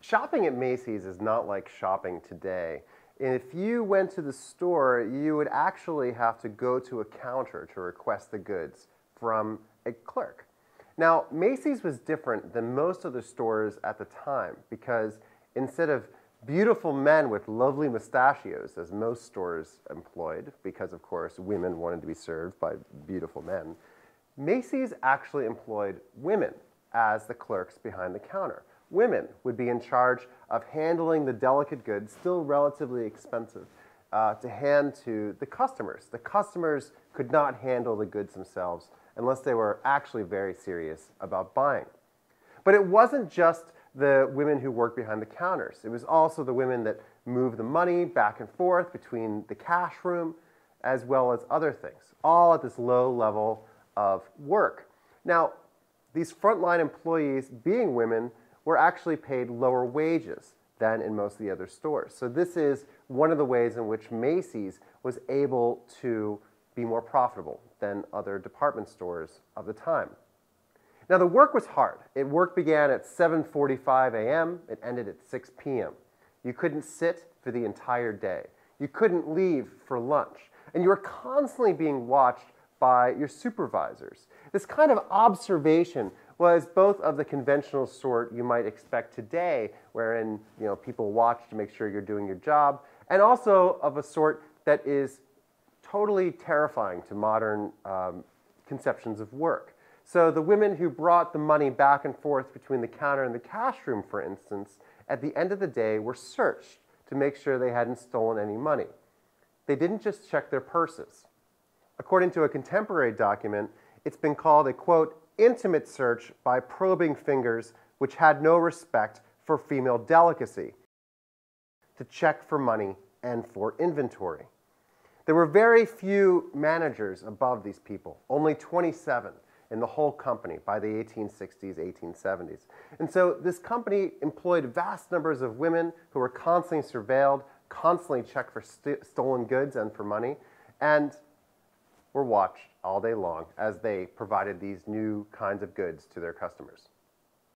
Shopping at Macy's is not like shopping today. If you went to the store, you would actually have to go to a counter to request the goods from a clerk. Now, Macy's was different than most other stores at the time because instead of beautiful men with lovely mustachios, as most stores employed, because of course women wanted to be served by beautiful men, Macy's actually employed women as the clerks behind the counter. Women would be in charge of handling the delicate goods, still relatively expensive, to hand to the customers. The customers could not handle the goods themselves unless they were actually very serious about buying. But it wasn't just the women who worked behind the counters. It was also the women that moved the money back and forth between the cash room as well as other things, all at this low level of work. Now, these frontline employees, being women, were actually paid lower wages than in most of the other stores. So this is one of the ways in which Macy's was able to be more profitable than other department stores of the time. Now, the work was hard. Work began at 7:45 a.m. It ended at 6 p.m. You couldn't sit for the entire day. You couldn't leave for lunch. And you were constantly being watched by your supervisors. This kind of observation was both of the conventional sort you might expect today, wherein people watch to make sure you're doing your job, and also of a sort that is totally terrifying to modern conceptions of work. So the women who brought the money back and forth between the counter and the cash room, for instance, at the end of the day were searched to make sure they hadn't stolen any money. They didn't just check their purses. According to a contemporary document, it's been called a, quote, intimate search by probing fingers which had no respect for female delicacy, to check for money and for inventory. There were very few managers above these people, only 27 in the whole company by the 1860s, 1870s. And so this company employed vast numbers of women who were constantly surveilled, constantly checked for stolen goods and for money, and were watched all day long as they provided these new kinds of goods to their customers.